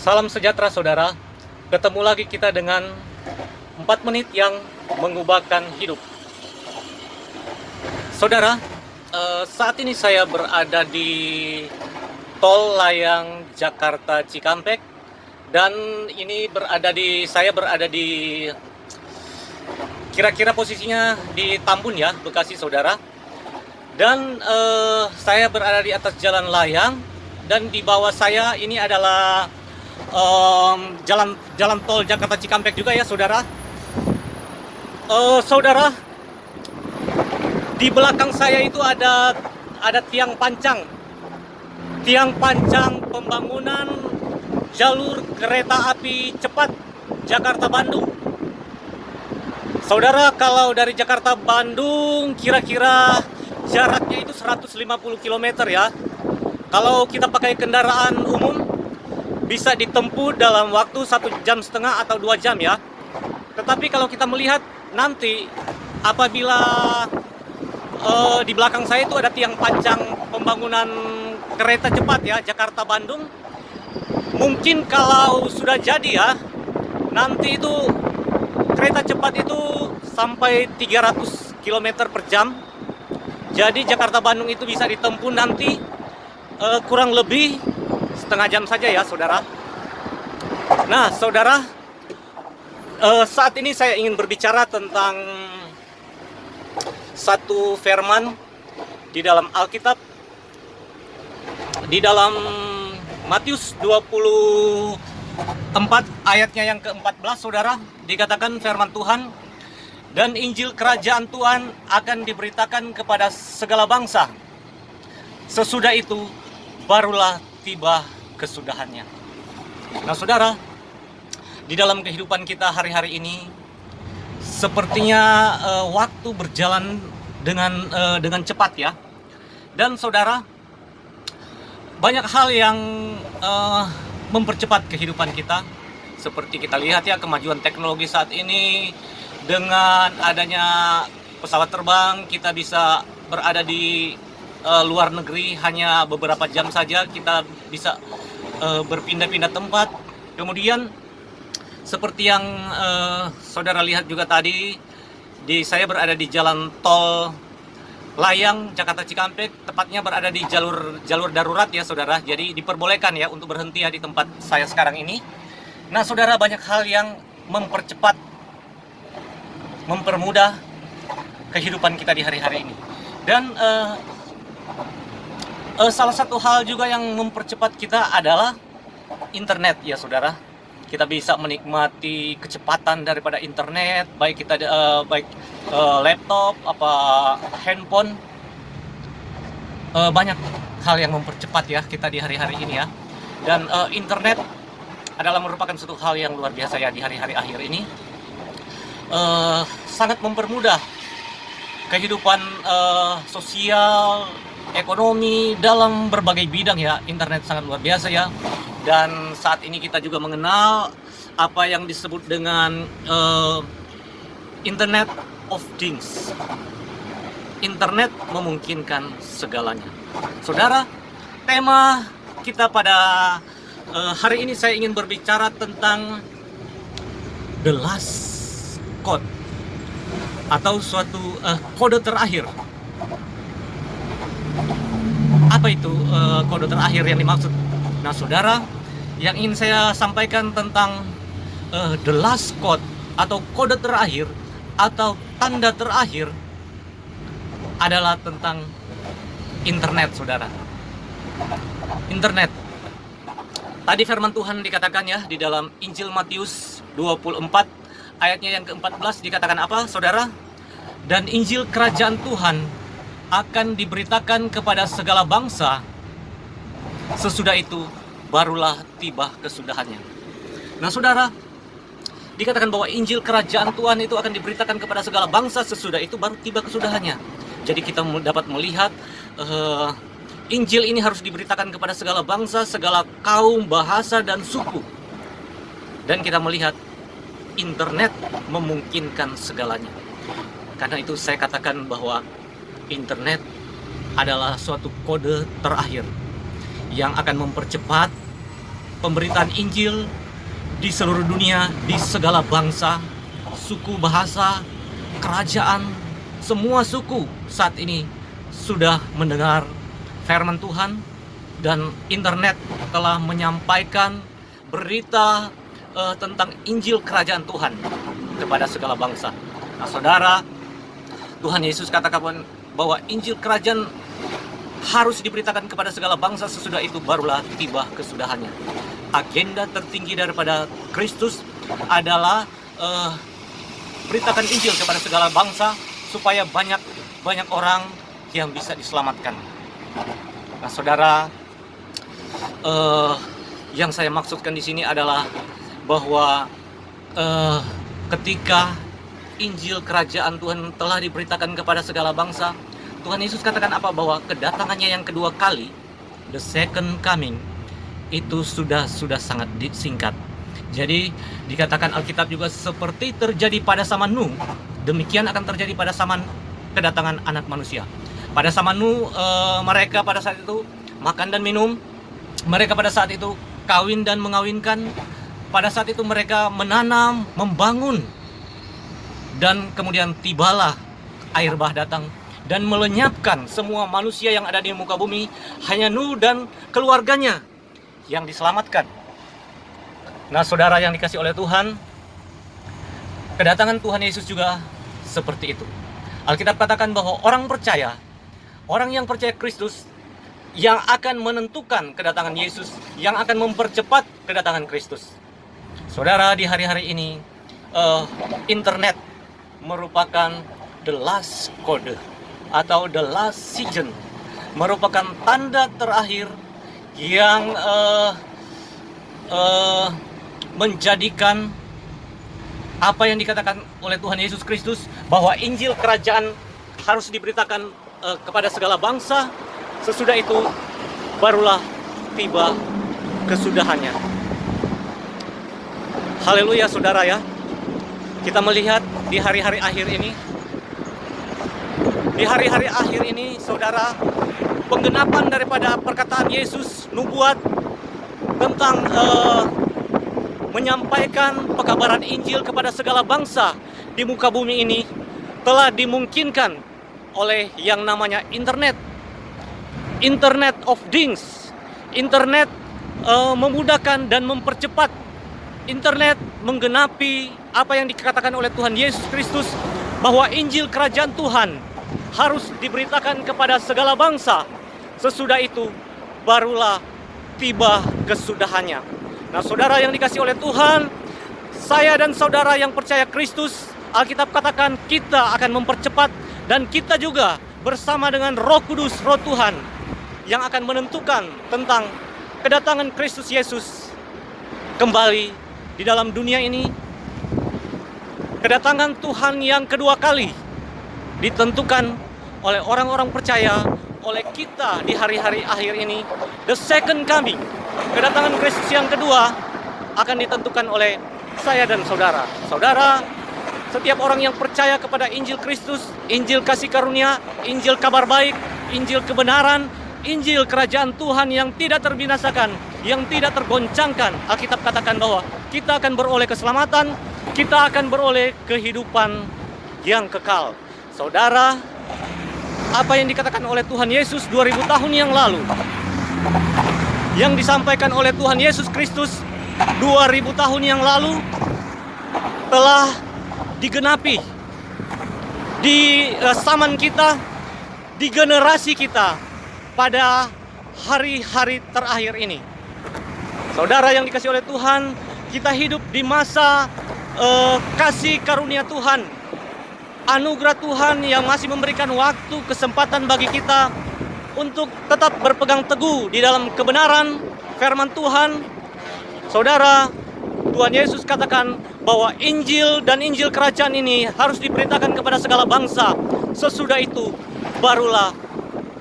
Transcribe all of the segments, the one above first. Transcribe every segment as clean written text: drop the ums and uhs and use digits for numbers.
Salam sejahtera saudara. Ketemu lagi kita dengan 4 menit yang mengubahkan hidup. Saudara, saat ini saya berada di tol layang Jakarta Cikampek dan ini saya berada di kira-kira posisinya di Tambun ya, Bekasi saudara. Dan saya berada di atas jalan layang dan di bawah saya ini adalah jalan tol Jakarta Cikampek juga ya saudara. Saudara, di belakang saya itu ada tiang pancang pembangunan jalur kereta api cepat Jakarta Bandung. Saudara, kalau dari Jakarta Bandung kira-kira jaraknya itu 150 km ya. Kalau kita pakai kendaraan umum bisa ditempuh dalam waktu 1,5 jam atau 2 jam ya. Tetapi kalau kita melihat nanti apabila di belakang saya itu ada tiang pancang pembangunan kereta cepat ya Jakarta Bandung. Mungkin kalau sudah jadi ya, nanti itu kereta cepat itu sampai 300 km per jam. Jadi Jakarta Bandung itu bisa ditempuh nanti kurang lebih setengah jam saja ya saudara. Nah saudara, saat ini saya ingin berbicara tentang satu firman di dalam Alkitab, di dalam Matius 24 ayatnya yang ke-14 saudara, dikatakan firman Tuhan, dan Injil Kerajaan Tuhan akan diberitakan kepada segala bangsa. Sesudah itu barulah tiba kesudahannya. Nah saudara, di dalam kehidupan kita hari-hari ini sepertinya waktu berjalan dengan cepat ya. Dan saudara, banyak hal yang mempercepat kehidupan kita. Seperti kita lihat ya, kemajuan teknologi saat ini, dengan adanya pesawat terbang kita bisa berada di luar negeri hanya beberapa jam saja, kita bisa berpindah-pindah tempat. Kemudian seperti yang saudara lihat juga tadi, saya berada di jalan tol layang Jakarta Cikampek, tepatnya berada di jalur darurat ya saudara. Jadi diperbolehkan ya untuk berhenti ya di tempat saya sekarang ini. Nah saudara, banyak hal yang mempercepat, mempermudah kehidupan kita di hari-hari ini. Dan salah satu hal juga yang mempercepat kita adalah internet ya saudara. Kita bisa menikmati kecepatan daripada internet, baik kita laptop apa handphone. Banyak hal yang mempercepat ya kita di hari-hari ini ya. Dan internet adalah merupakan suatu hal yang luar biasa ya di hari-hari akhir ini. Sangat mempermudah kehidupan sosial, ekonomi dalam berbagai bidang ya. Internet sangat luar biasa ya. Dan saat ini kita juga mengenal apa yang disebut dengan Internet of Things. Internet memungkinkan segalanya. Saudara, tema kita pada hari ini saya ingin berbicara tentang the last code, atau suatu kode terakhir. Apa itu kode terakhir yang dimaksud? Nah saudara, yang ingin saya sampaikan tentang the last code atau kode terakhir atau tanda terakhir adalah tentang internet saudara. Internet. Tadi firman Tuhan dikatakan ya di dalam Injil Matius 24 ayatnya yang ke-14 dikatakan apa saudara? Dan Injil Kerajaan Tuhan akan diberitakan kepada segala bangsa. Sesudah itu barulah tiba kesudahannya. Nah saudara, dikatakan bahwa Injil Kerajaan Tuhan itu akan diberitakan kepada segala bangsa, sesudah itu baru tiba kesudahannya. Jadi kita dapat melihat Injil ini harus diberitakan kepada segala bangsa, segala kaum, bahasa, dan suku. Dan kita melihat internet memungkinkan segalanya. Karena itu saya katakan bahwa internet adalah suatu kode terakhir yang akan mempercepat pemberitaan Injil di seluruh dunia, di segala bangsa, suku, bahasa, kerajaan, semua suku saat ini sudah mendengar firman Tuhan, dan internet telah menyampaikan berita tentang Injil Kerajaan Tuhan kepada segala bangsa. Nah, saudara, Tuhan Yesus katakan bahwa Injil Kerajaan harus diberitakan kepada segala bangsa, sesudah itu barulah tiba kesudahannya. Agenda tertinggi daripada Kristus adalah beritakan Injil kepada segala bangsa supaya banyak orang yang bisa diselamatkan. Nah, saudara, yang saya maksudkan di sini adalah bahwa ketika Injil Kerajaan Tuhan telah diberitakan kepada segala bangsa, Tuhan Yesus katakan apa? Bahwa kedatangannya yang kedua kali, the second coming, itu sudah sangat singkat. Jadi dikatakan Alkitab juga seperti terjadi pada zaman Nuh, demikian akan terjadi pada zaman kedatangan Anak Manusia. Pada zaman Nuh, mereka pada saat itu makan dan minum, mereka pada saat itu kawin dan mengawinkan, pada saat itu mereka menanam, membangun, dan kemudian tibalah air bah datang dan melenyapkan semua manusia yang ada di muka bumi. Hanya Nuh dan keluarganya yang diselamatkan. Nah, saudara yang dikasih oleh Tuhan, kedatangan Tuhan Yesus juga seperti itu. Alkitab katakan bahwa orang yang percaya Kristus, yang akan menentukan kedatangan Yesus, yang akan mempercepat kedatangan Kristus. Saudara, di hari-hari ini internet merupakan the last code atau the last season, merupakan tanda terakhir yang menjadikan apa yang dikatakan oleh Tuhan Yesus Kristus, bahwa Injil Kerajaan harus diberitakan kepada segala bangsa. Sesudah itu barulah tiba kesudahannya. Haleluya, saudara ya. Kita melihat di hari-hari akhir ini, saudara, penggenapan daripada perkataan Yesus, nubuat tentang menyampaikan pekabaran Injil kepada segala bangsa di muka bumi ini telah dimungkinkan oleh yang namanya Internet of Things. Internet memudahkan dan mempercepat. Internet menggenapi apa yang dikatakan oleh Tuhan Yesus Kristus, bahwa Injil Kerajaan Tuhan harus diberitakan kepada segala bangsa. Sesudah itu barulah tiba kesudahannya. Nah, saudara yang dikasih oleh Tuhan, saya dan saudara yang percaya Kristus, Alkitab katakan kita akan mempercepat, dan kita juga bersama dengan Roh Kudus, Roh Tuhan, yang akan menentukan tentang kedatangan Kristus Yesus kembali di dalam dunia ini. Kedatangan Tuhan yang kedua kali ditentukan oleh orang-orang percaya, oleh kita di hari-hari akhir ini. The second coming, kedatangan Kristus yang kedua, akan ditentukan oleh saya dan saudara. Saudara, setiap orang yang percaya kepada Injil Kristus, Injil kasih karunia, Injil kabar baik, Injil kebenaran, Injil Kerajaan Tuhan yang tidak terbinasakan, yang tidak tergoncangkan, Alkitab katakan bahwa kita akan beroleh keselamatan, kita akan beroleh kehidupan yang kekal. Saudara, apa yang dikatakan oleh Tuhan Yesus 2000 tahun yang lalu, yang disampaikan oleh Tuhan Yesus Kristus 2000 tahun yang lalu, telah digenapi di zaman kita, di generasi kita, pada hari-hari terakhir ini. Saudara yang dikasih oleh Tuhan, kita hidup di masa kasih karunia Tuhan, anugerah Tuhan yang masih memberikan waktu, kesempatan bagi kita untuk tetap berpegang teguh di dalam kebenaran firman Tuhan. Saudara, Tuhan Yesus katakan bahwa Injil dan Injil Kerajaan ini harus diberitakan kepada segala bangsa. Sesudah itu barulah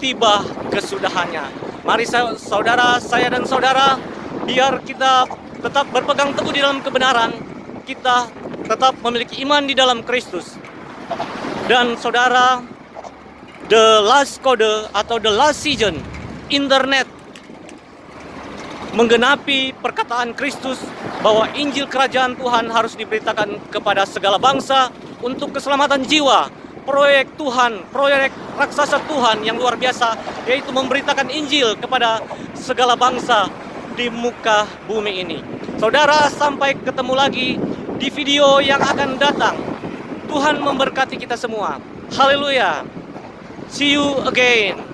tiba kesudahannya. Mari saudara, saya dan saudara, biar kita tetap berpegang teguh di dalam kebenaran, kita tetap memiliki iman di dalam Kristus. Dan saudara, the last code atau the last season, internet menggenapi perkataan Kristus bahwa Injil Kerajaan Tuhan harus diberitakan kepada segala bangsa untuk keselamatan jiwa. Proyek Tuhan, proyek raksasa Tuhan yang luar biasa, yaitu memberitakan Injil kepada segala bangsa di muka bumi ini. Saudara, sampai ketemu lagi di video yang akan datang. Tuhan memberkati kita semua. Haleluya. See you again.